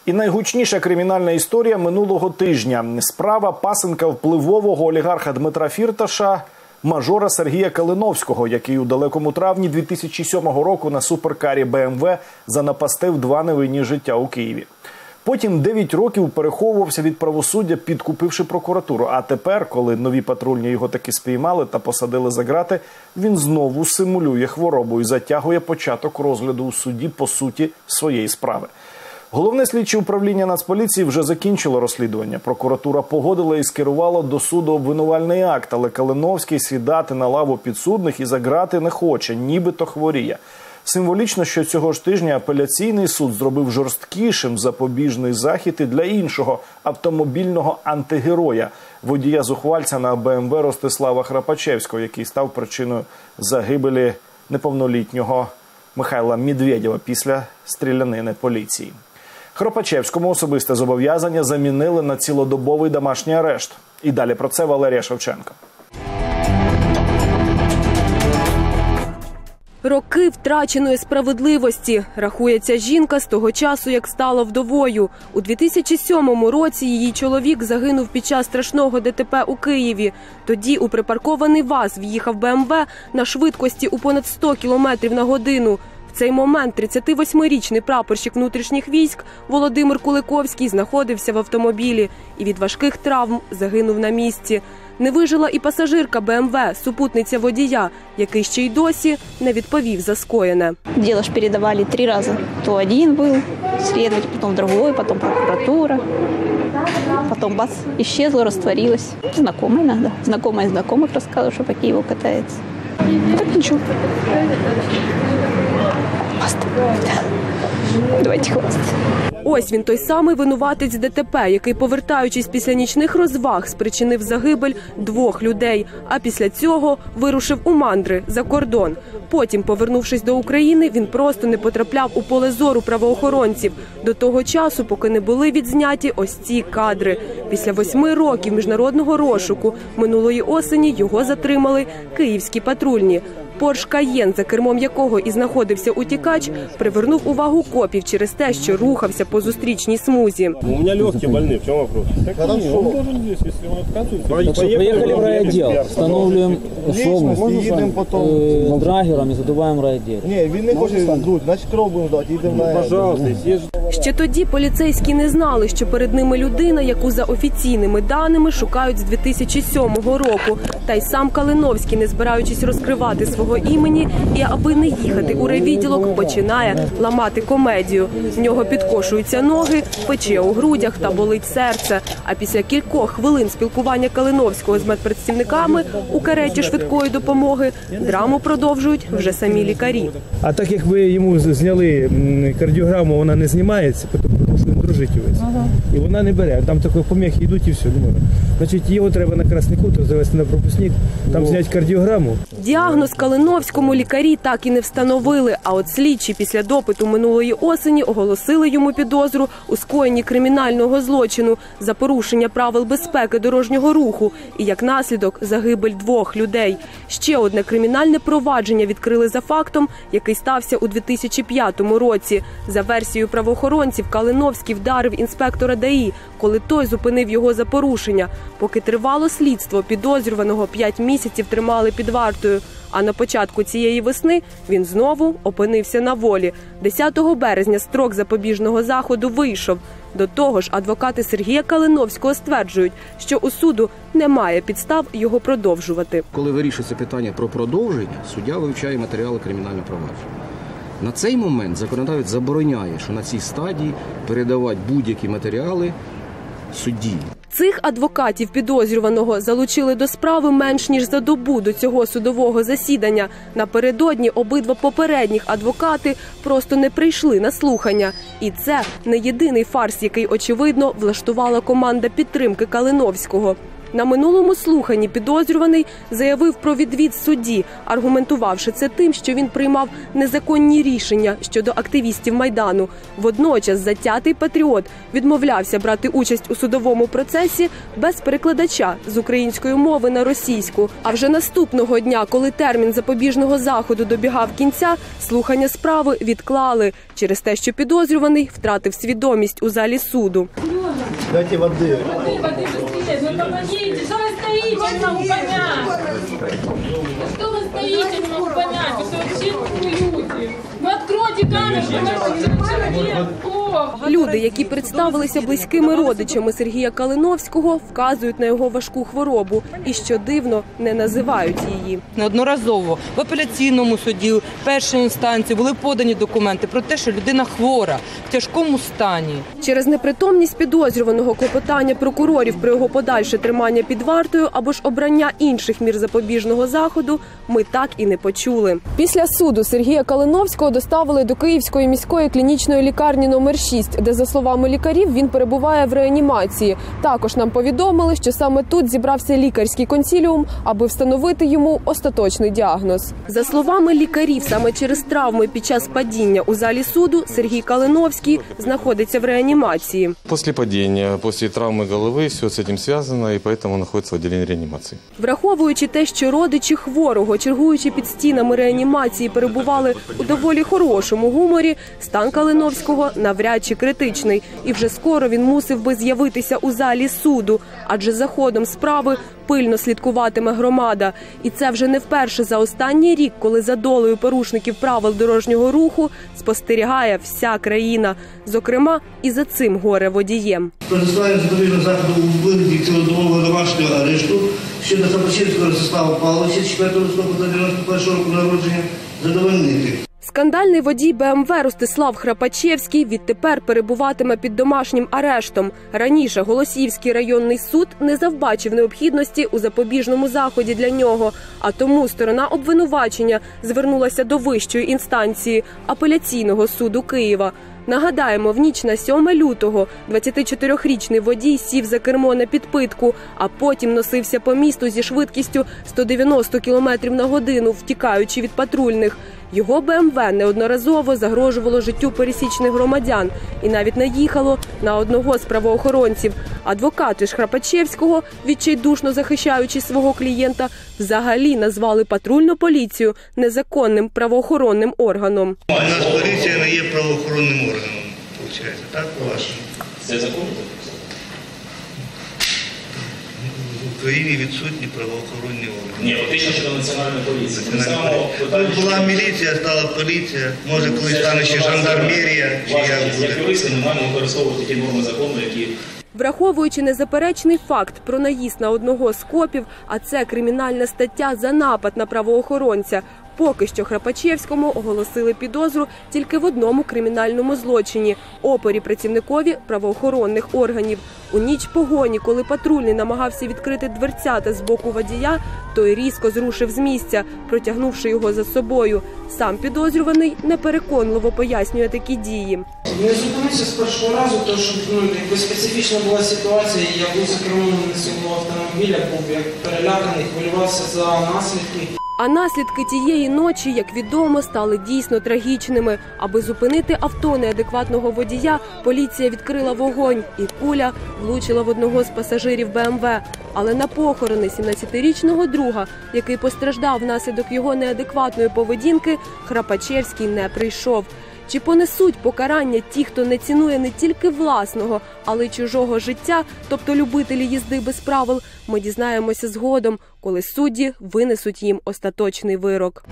І найгучніша кримінальна історія минулого тижня. Справа пасенка впливового олігарха Дмитра Фірташа, мажора Сергія Калиновського, який у далекому травні 2007 року на суперкарі БМВ занапастив 2 невинні життя у Києві. Потім 9 років переховувався від правосуддя, підкупивши прокуратуру. А тепер, коли нові патрульні його таки спіймали та посадили за ґрати, він знову симулює хворобу і затягує початок розгляду у суді по суті своєї справи. Головне слідче управління Нацполіції вже закінчило розслідування. Прокуратура погодила і скерувала до суду обвинувальний акт, але Калиновський сідати на лаву підсудних і за ґрати не хоче, нібито хворіє. Символічно, що цього ж тижня апеляційний суд зробив жорсткішим запобіжний захід і для іншого автомобільного антигероя – водія-зухвальця на БМВ Ростислава Храпачевського, який став причиною загибелі неповнолітнього Михайла Медведєва після стрілянини поліції. Храпачевському особисте зобов'язання замінили на цілодобовий домашній арешт. І далі про це Валерія Шевченко. Роки втраченої справедливості. Рахується жінка з того часу, як стала вдовою. У 2007 році її чоловік загинув під час страшного ДТП у Києві. Тоді у припаркований ВАЗ в'їхав БМВ на швидкості у понад 100 км на годину. В цей момент 38-річний прапорщик внутрішніх військ Володимир Куликовський знаходився в автомобілі і від важких травм загинув на місці. Не вижила і пасажирка БМВ, супутниця водія, який ще й досі не відповів за скоєне. Дело ж передавали 3 рази. То один був слідователь, потім другой, потім прокуратура. Потім бац, исчезло, растворилось. Знакомый иногда. Знакомая знакомых рассказывала, что по Киеву катается. Так ничего. Давайте хвастаться. Ось він, той самий винуватець ДТП, який, повертаючись після нічних розваг, спричинив загибель 2 людей, а після цього вирушив у мандри за кордон. Потім, повернувшись до України, він просто не потрапляв у поле зору правоохоронців до того часу, поки не були відзняті ось ці кадри. Після 8 років міжнародного розшуку минулої осені його затримали київські патрульні. Порш Каєн, за кермом якого і знаходився утікач, привернув увагу копів через те, що рухався по зустрічній смузі. У мене легкі больні, в чому вопрос? Хорошо. Он должен здесь, если он отказывается. Поехали в райотдел, встановлюємо особу з драгером і задуваємо райотдел. Ні, він не хоче здуть, значить кров будемо дати, йдемо на... Пожалуйста, Ще тоді поліцейські не знали, що перед ними людина, яку за офіційними даними шукають з 2007 року. Та й сам Калиновський, не збираючись розкривати свого імені і аби не їхати у райвідділок, починає ламати комедію. В нього підкошуються ноги, пече у грудях та болить серце. А після кількох хвилин спілкування Калиновського з медпрацівниками у кареті швидкої допомоги драму продовжують вже самі лікарі. А так як ви йому зняли кардіограму, вона не знімається, тому що він дружить увесь. І вона не бере. Там такі поміхи йдуть і все, не можна. Значить, його треба на Красний Кут завести на пропускник, там зняти кардіограму. Діагноз Калиновському лікарі так і не встановили, а от слідчі після допиту минулої осені оголосили йому підозру у скоєнні кримінального злочину за порушення правил безпеки дорожнього руху і, як наслідок, загибель 2 людей. Ще одне кримінальне провадження відкрили за фактом, який стався у 2005 році. За версією правоохоронців, Калиновський вдарив інспектора ДАІ, коли той зупинив його за порушення. Поки тривало слідство, підозрюваного 5 місяців тримали під вартою. А на початку цієї весни він знову опинився на волі. 10 березня строк запобіжного заходу вийшов. До того ж, адвокати Сергія Калиновського стверджують, що у суду немає підстав його продовжувати. Коли вирішується питання про продовження, суддя вивчає матеріали кримінального провадження. На цей момент законодавець забороняє, що на цій стадії передавати будь-які матеріали судді. Цих адвокатів підозрюваного залучили до справи менш ніж за добу до цього судового засідання. Напередодні обидва попередніх адвокати просто не прийшли на слухання. І це не єдиний фарс, який, очевидно, влаштувала команда підтримки Калиновського. На минулому слуханні підозрюваний заявив про відвід судді, аргументувавши це тим, що він приймав незаконні рішення щодо активістів Майдану. Водночас затятий патріот відмовлявся брати участь у судовому процесі без перекладача з української мови на російську. А вже наступного дня, коли термін запобіжного заходу добігав кінця, слухання справи відклали через те, що підозрюваний втратив свідомість у залі суду. Дайте води. Воды быстрее, ну помогите, что вы стоите, не могу понять. Что вы стоите, не могу понять, вы что вообще люди. Ну откройте камеру, человек. Люди, які представилися близькими родичами Сергія Калиновського, вказують на його важку хворобу і, що дивно, не називають її. Неодноразово в апеляційному суді першої інстанції були подані документи про те, що людина хвора, в тяжкому стані. Через непритомність підозрюваного, клопотання прокурорів про його подальше тримання під вартою або ж обрання інших мір запобіжного заходу ми так і не почули. Після суду Сергія Калиновського доставили до Київської міської клінічної лікарні номер 6, де, за словами лікарів, він перебуває в реанімації. Також нам повідомили, що саме тут зібрався лікарський консиліум, аби встановити йому остаточний діагноз. За словами лікарів, саме через травми під час падіння у залі суду Сергій Калиновський знаходиться в реанімації. Після падіння, після травми голови, все з цим зв'язано, і тому знаходиться в відділенні реанімації. Враховуючи те, що родичі хворого, чергуючи під стінами реанімації, перебували у доволі хорошому гуморі, стан Калиновського навряд чи критичний. І вже скоро він мусив би з'явитися у залі суду, адже за ходом справи пильно слідкуватиме громада. І це вже не вперше за останній рік, коли за долею порушників правил дорожнього руху спостерігає вся країна. Зокрема, і за цим горе-водієм. Про застосування запобіжного заходу у вигляді цілодобового домашнього арешту щодо Храпачевського Ростислава Павловича, 4 листопада 91 року народження, задовольнити. Скандальний водій БМВ Ростислав Храпачевський відтепер перебуватиме під домашнім арештом. Раніше Голосіївський районний суд не завбачив необхідності у запобіжному заході для нього, а тому сторона обвинувачення звернулася до вищої інстанції – апеляційного суду Києва. Нагадаємо, в ніч на 7 лютого 24-річний водій сів за кермо на підпитку, а потім носився по місту зі швидкістю 190 км на годину, втікаючи від патрульних. Його БМВ неодноразово загрожувало життю пересічних громадян і навіть наїхало на одного з правоохоронців. Адвокати ж Храпачевського, відчайдушно захищаючи свого клієнта, взагалі назвали патрульну поліцію незаконним правоохоронним органом. У нас поліція не є правоохоронним органом, виходить, так, по-вашому? Це законно? В Україні відсутні правоохоронні органи. Ні, фактично щодо національної поліції. Була міліція, стала поліція, може колись стане ще жандармерія. Як юристи ми маємо використовувати ті норми закону, які... Враховуючи незаперечний факт про наїзд на одного з копів, а це кримінальна стаття за напад на правоохоронця, поки що Храпачевському оголосили підозру тільки в одному кримінальному злочині – опорі працівникові правоохоронних органів. У ніч погоні, коли патрульний намагався відкрити дверцята з боку водія, той різко зрушив з місця, протягнувши його за собою. Сам підозрюваний непереконливо пояснює такі дії. Не зупинився з першого разу, тому що специфічна була ситуація. Я був за кермом свого автомобіля, був як переляканий, хвилювався за наслідки. А наслідки тієї ночі, як відомо, стали дійсно трагічними. Аби зупинити авто неадекватного водія, поліція відкрила вогонь, і куля влучила в одного з пасажирів БМВ. Але на похорони 17-річного друга, який постраждав внаслідок його неадекватної поведінки, Храпачевський не прийшов. Чи понесуть покарання ті, хто не цінує не тільки власного, але й чужого життя, тобто любителі їзди без правил, ми дізнаємося згодом, коли судді винесуть їм остаточний вирок.